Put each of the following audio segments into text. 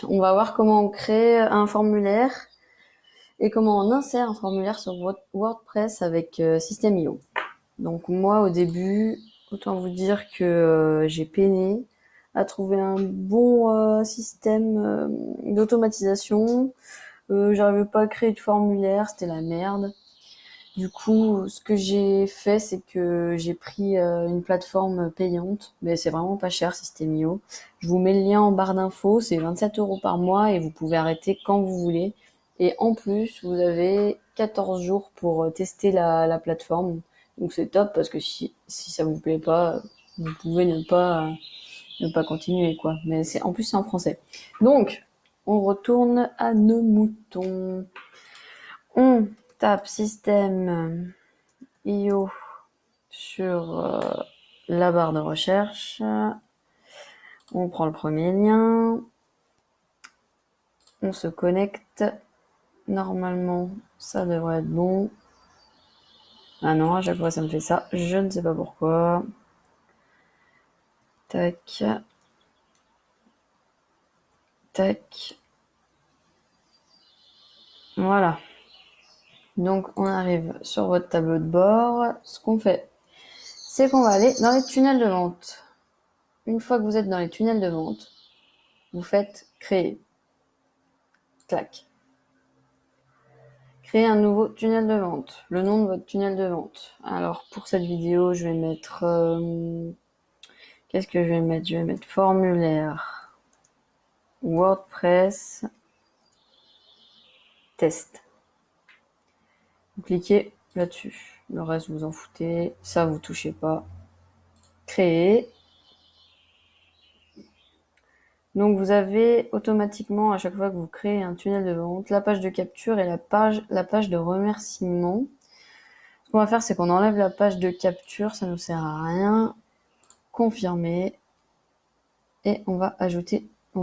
On va voir comment on crée un formulaire et comment on insère un formulaire sur WordPress avec System.io. Donc moi au début, autant vous dire que j'ai peiné à trouver un bon système d'automatisation. J'arrivais pas à créer de formulaire, c'était la merde. Du coup, ce que j'ai fait, c'est que j'ai pris une plateforme payante, mais c'est vraiment pas cher, System.io. Je vous mets le lien en barre d'infos, c'est 27 € par mois et vous pouvez arrêter quand vous voulez. Et en plus, vous avez 14 jours pour tester la plateforme. Donc c'est top parce que si ça vous plaît pas, vous pouvez ne pas continuer, quoi. Mais en plus, c'est en français. Donc, on retourne à nos moutons. On tape System.io sur la barre de recherche. On prend le premier lien. On se connecte. Normalement, ça devrait être bon. Ah non, à chaque fois ça me fait ça. Je ne sais pas pourquoi. Tac. Tac. Voilà. Donc on arrive sur votre tableau de bord. Ce qu'on fait, c'est qu'on va aller dans les tunnels de vente. Une fois que vous êtes dans les tunnels de vente, vous faites créer. Clac. Créer un nouveau tunnel de vente. Le nom de votre tunnel de vente. Alors pour cette vidéo, je vais mettre... qu'est-ce que je vais mettre? Je vais mettre formulaire WordPress test. Vous cliquez là-dessus. Le reste, vous en foutez. Ça, vous touchez pas. Créer. Donc vous avez automatiquement, à chaque fois que vous créez un tunnel de vente, la page de capture et la page de remerciement. Ce qu'on va faire, c'est qu'on enlève la page de capture, ça ne nous sert à rien. Confirmer. Et on va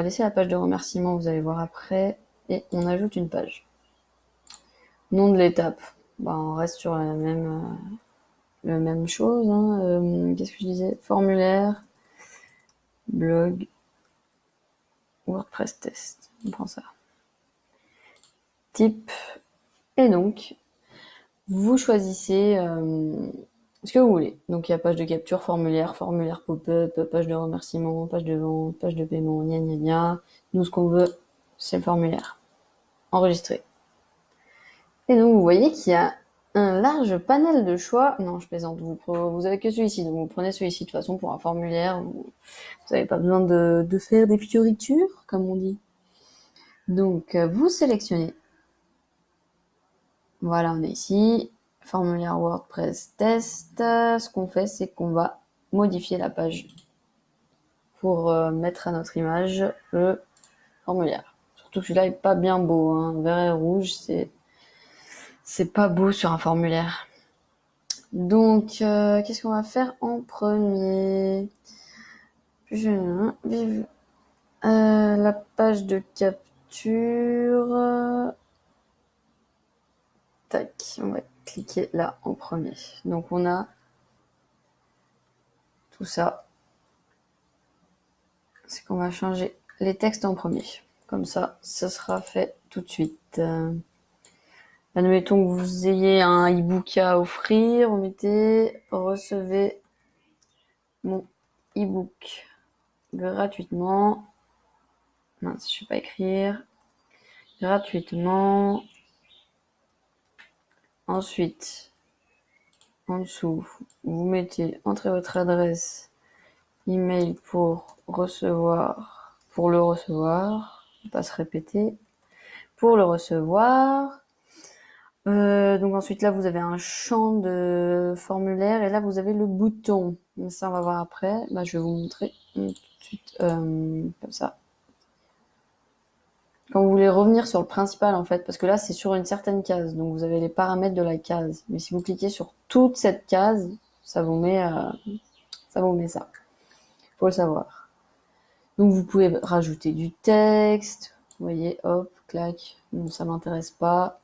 laisser la page de remerciement, vous allez voir après, et on ajoute une page. Nom de l'étape. On reste sur la même chose. Qu'est-ce que je disais? Formulaire, blog, WordPress test. On prend ça. Type. Et donc, vous choisissez ce que vous voulez. Donc, il y a page de capture, formulaire pop-up, page de remerciement, page de vente, page de paiement, gna gna gna. Nous, ce qu'on veut, c'est le formulaire. Enregistrer. Et donc, vous voyez qu'il y a un large panel de choix. Non, je plaisante. Vous avez que celui-ci. Donc, vous prenez celui-ci. De toute façon, pour un formulaire, vous n'avez pas besoin de faire des fioritures, comme on dit. Donc, vous sélectionnez. Voilà, on est ici. Formulaire WordPress test. Ce qu'on fait, c'est qu'on va modifier la page pour mettre à notre image le formulaire. Surtout que celui-là est pas bien beau. Vert et rouge, c'est pas beau sur un formulaire. Donc, qu'est-ce qu'on va faire en premier? La page de capture. Tac, on va cliquer là en premier. Donc, on a tout ça. C'est qu'on va changer les textes en premier. Comme ça sera fait tout de suite. Admettons que vous ayez un e-book à offrir. Vous mettez « Recevez mon e-book gratuitement ». Mince, je ne sais pas écrire. Gratuitement. Ensuite, en dessous, vous mettez, entrez votre adresse email pour le recevoir, pas se répéter, pour le recevoir. Donc ensuite là vous avez un champ de formulaire et là vous avez le bouton. Ça on va voir après. Je vais vous montrer tout de suite comme ça. Quand vous voulez revenir sur le principal en fait, parce que là c'est sur une certaine case, donc vous avez les paramètres de la case. Mais si vous cliquez sur toute cette case, ça vous met ça. Faut le savoir. Donc vous pouvez rajouter du texte. Vous voyez, hop, clac. Bon, ça m'intéresse pas.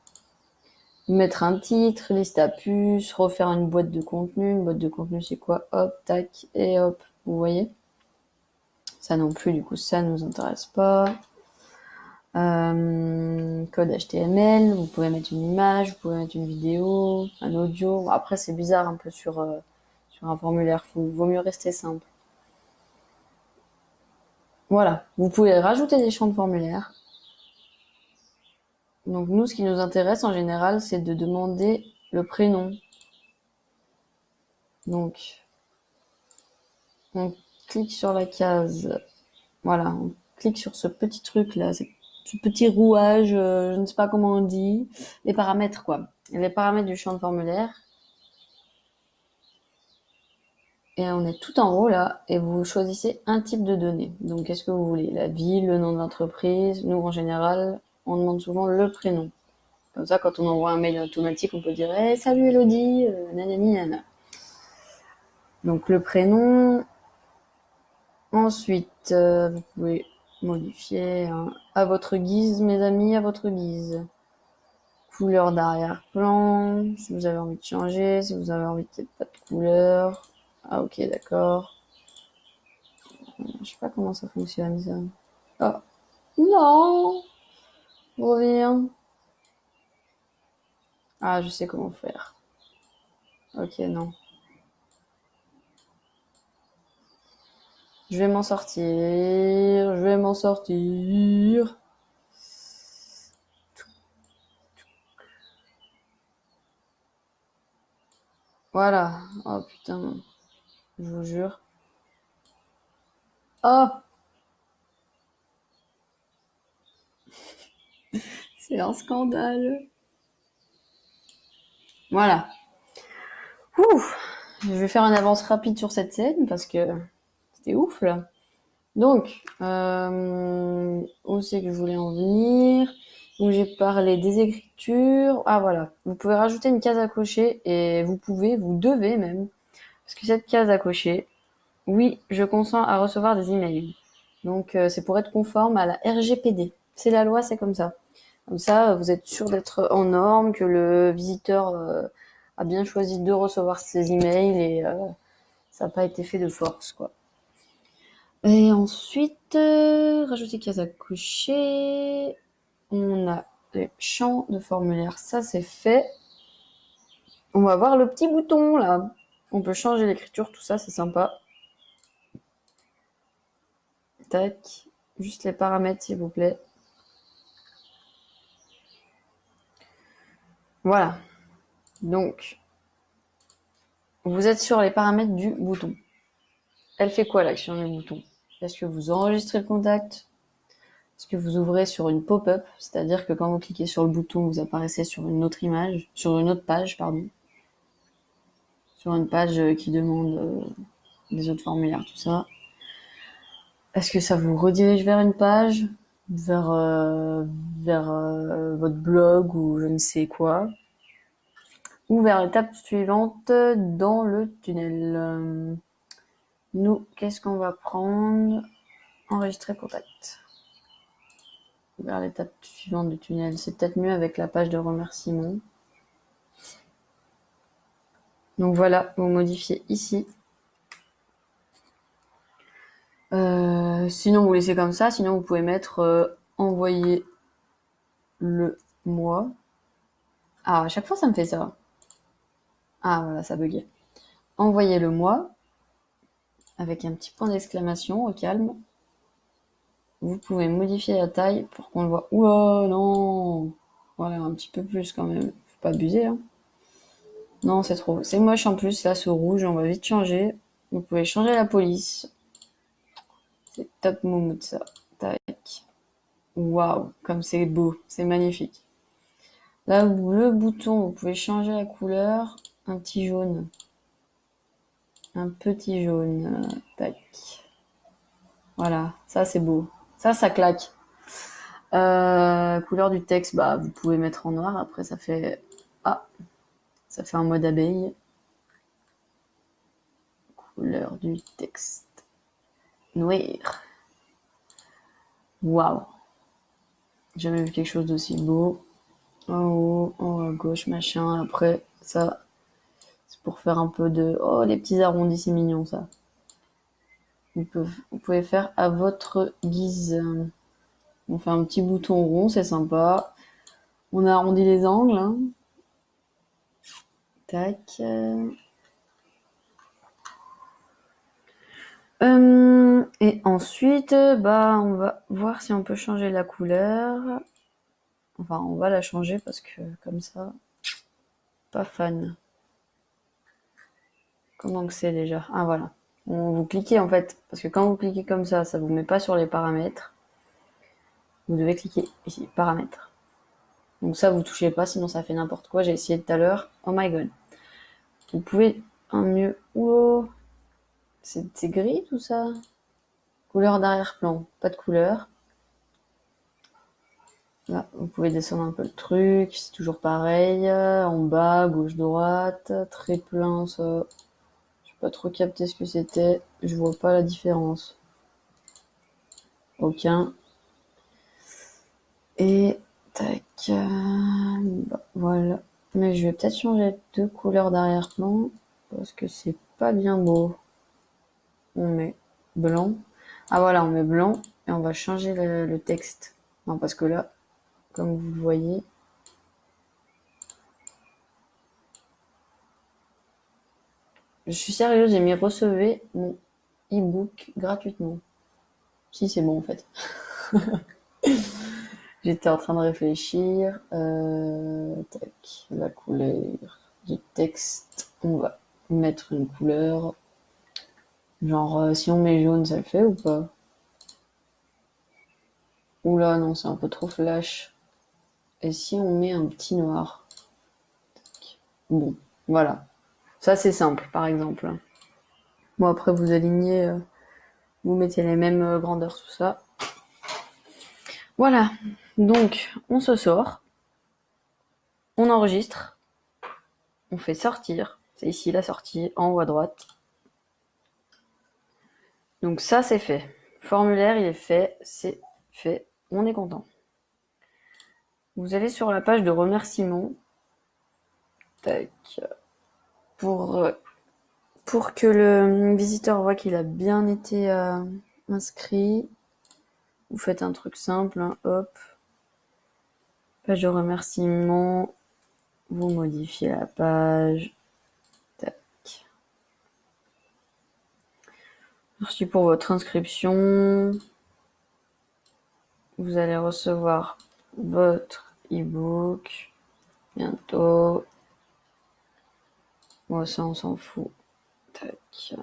Mettre un titre, liste à puces, refaire une boîte de contenu. Une boîte de contenu, c'est quoi? Hop, tac, et hop. Vous voyez? Ça non plus, du coup, ça ne nous intéresse pas. Code HTML, vous pouvez mettre une image, vous pouvez mettre une vidéo, un audio. Après, c'est bizarre un peu sur un formulaire. Vaut mieux rester simple. Voilà. Vous pouvez rajouter des champs de formulaire. Donc, nous, ce qui nous intéresse en général, c'est de demander le prénom. Donc, on clique sur la case. Voilà. On clique sur ce petit truc là, ce petit rouage, je ne sais pas comment on dit. Les paramètres, quoi. Les paramètres du champ de formulaire. Et on est tout en haut là, et vous choisissez un type de données. Donc qu'est-ce que vous voulez? La ville, le nom de l'entreprise. Nous en général, on demande souvent le prénom. Comme ça, quand on envoie un mail automatique, on peut dire hey, salut Elodie, nanani nana. Donc le prénom. Ensuite, vous pouvez modifier à votre guise, mes amis, à votre guise. Couleur d'arrière-plan, si vous avez envie de changer, si vous avez envie qu'il n'y ait pas de couleur. Ah ok, d'accord. Je sais pas comment ça fonctionne ça. Oh. Non. Reviens. Ah, je sais comment faire. Ok, non. Je vais m'en sortir. Je vais m'en sortir. Voilà. Oh putain. Je vous jure. Oh. C'est un scandale. Voilà. Ouh. Je vais faire une avance rapide sur cette scène parce que c'était ouf là. Donc, où c'est que je voulais en venir? Donc j'ai parlé des écritures. Ah voilà, vous pouvez rajouter une case à cocher et vous devez même, parce que cette case à cocher, oui, je consens à recevoir des emails. Donc c'est pour être conforme à la RGPD. C'est la loi, c'est comme ça. Comme ça, vous êtes sûr d'être en norme, que le visiteur a bien choisi de recevoir ses emails et ça n'a pas été fait de force, quoi. Et ensuite, rajouter case à cocher. On a les champs de formulaire, ça c'est fait. On va voir le petit bouton là. On peut changer l'écriture, tout ça, c'est sympa. Tac. Juste les paramètres, s'il vous plaît. Voilà. Donc, vous êtes sur les paramètres du bouton. Elle fait quoi l'action du bouton? Est-ce que vous enregistrez le contact? Est-ce que vous ouvrez sur une pop-up? C'est-à-dire que quand vous cliquez sur le bouton, vous apparaissez sur une autre image, sur une autre page, pardon. Sur une page qui demande des autres formulaires, tout ça. Est-ce que ça vous redirige vers une page, vers votre blog ou je ne sais quoi, ou vers l'étape suivante dans le tunnel? Nous, qu'est-ce qu'on va prendre? Enregistrer contact. Vers l'étape suivante du tunnel. C'est peut-être mieux avec la page de remerciement. Donc voilà, vous modifiez ici. Sinon, vous laissez comme ça. Sinon, vous pouvez mettre envoyer le mois. Ah, à chaque fois, ça me fait ça. Ah, voilà, ça buguait. Envoyer le mois avec un petit point d'exclamation au calme. Vous pouvez modifier la taille pour qu'on le voit. Oula, non. Voilà, un petit peu plus quand même. Faut pas abuser, hein. Non, c'est trop. C'est moche en plus, là, ce rouge. On va vite changer. Vous pouvez changer la police. C'est top moumoute, ça. Tac. Waouh, comme c'est beau. C'est magnifique. Là où le bouton, vous pouvez changer la couleur. Un petit jaune. Un petit jaune. Tac. Voilà, ça c'est beau. Ça claque. Couleur du texte, bah vous pouvez mettre en noir. Après ça fait ça fait un mode abeille. Couleur du texte noir. Waouh. J'ai jamais vu quelque chose d'aussi beau. En haut, en haut à gauche, machin. Après ça, c'est pour faire un peu de les petits arrondis, c'est mignon ça. Vous pouvez faire à votre guise. On fait un petit bouton rond, c'est sympa. On a arrondi les angles. Hein. Tac. Et ensuite, bah, on va voir si on peut changer la couleur. Enfin, on va la changer parce que comme ça, pas fan. Comment que c'est déjà? Ah voilà. Vous cliquez en fait, parce que quand vous cliquez comme ça vous met pas sur les paramètres. Vous devez cliquer ici, paramètres. Donc ça, vous touchez pas, sinon ça fait n'importe quoi. J'ai essayé tout à l'heure. Oh my god. Vous pouvez un mieux. Oh, c'est gris tout ça. Couleur d'arrière-plan, pas de couleur. Là, vous pouvez descendre un peu le truc, c'est toujours pareil. En bas, gauche-droite, très plein, ça. Je n'ai pas trop capté ce que c'était. Je vois pas la différence. Aucun. Et tac. Bah, voilà. Mais je vais peut-être changer de couleur d'arrière-plan parce que c'est pas bien beau. On met blanc. Ah voilà, on met blanc et on va changer le texte. Non, parce que là, comme vous le voyez, je suis sérieuse, j'ai mis recevez mon e-book gratuitement. Si, c'est bon en fait. J'étais en train de réfléchir. Tac, la couleur du texte. On va mettre une couleur. Genre, si on met jaune, ça le fait ou pas? Oula, non, c'est un peu trop flash. Et si on met un petit noir? Tac. Bon, voilà. Ça, c'est simple, par exemple. Bon, après, vous alignez, vous mettez les mêmes grandeurs, tout ça. Voilà. Donc, on se sort. On enregistre. On fait sortir. C'est ici la sortie, en haut à droite. Donc ça, c'est fait. Formulaire, il est fait. C'est fait. On est content. Vous allez sur la page de remerciements. Tac. Pour que le visiteur voit qu'il a bien été inscrit, vous faites un truc simple, hein, hop, page de remerciements, vous modifiez la page, tac. Merci pour votre inscription, vous allez recevoir votre e-book bientôt. Bon, ça on s'en fout, tac.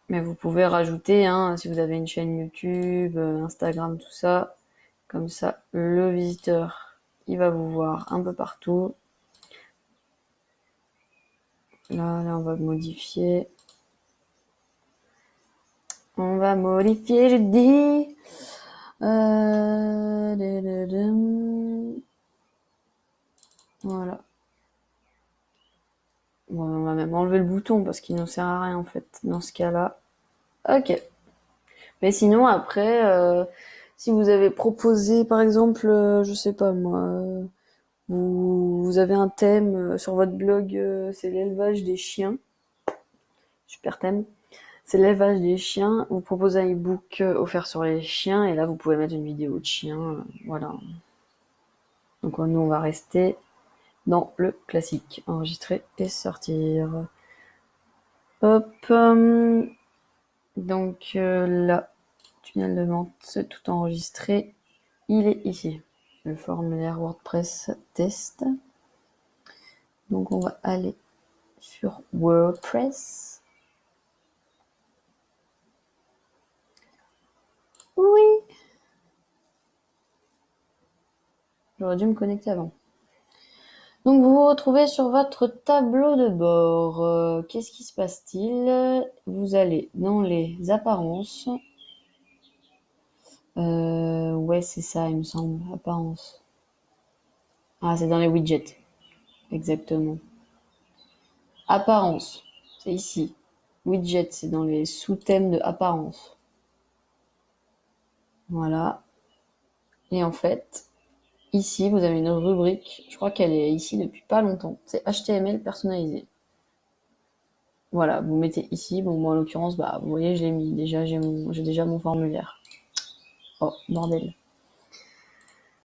Mais vous pouvez rajouter, hein, si vous avez une chaîne YouTube, Instagram, tout ça. Comme ça, le visiteur, il va vous voir un peu partout. Là, on va modifier. On va modifier, je dis. Voilà. Bon, on va même enlever le bouton parce qu'il ne nous sert à rien en fait dans ce cas-là. Ok. Mais sinon après, si vous avez proposé par exemple, je sais pas moi, vous avez un thème sur votre blog, c'est l'élevage des chiens. Super thème. C'est l'élevage des chiens. Vous proposez un e-book offert sur les chiens et là vous pouvez mettre une vidéo de chien. Voilà. Donc nous on va rester dans le classique. Enregistrer et sortir. Hop. Donc là, tunnel de vente, tout enregistré. Il est ici. Le formulaire WordPress test. Donc on va aller sur WordPress. Oui. J'aurais dû me connecter avant. Donc vous vous retrouvez sur votre tableau de bord. Qu'est-ce qui se passe-t-il? Vous allez dans les apparences. Ouais, c'est ça, il me semble. Apparences. Ah, c'est dans les widgets. Exactement. Apparence, c'est ici. Widget, c'est dans les sous-thèmes de apparence. Voilà. Et en fait, ici, vous avez une rubrique. Je crois qu'elle est ici depuis pas longtemps. C'est HTML personnalisé. Voilà, vous mettez ici. Bon, moi, en l'occurrence, bah, vous voyez, je l'ai mis. Déjà, j'ai déjà mon formulaire. Oh, bordel.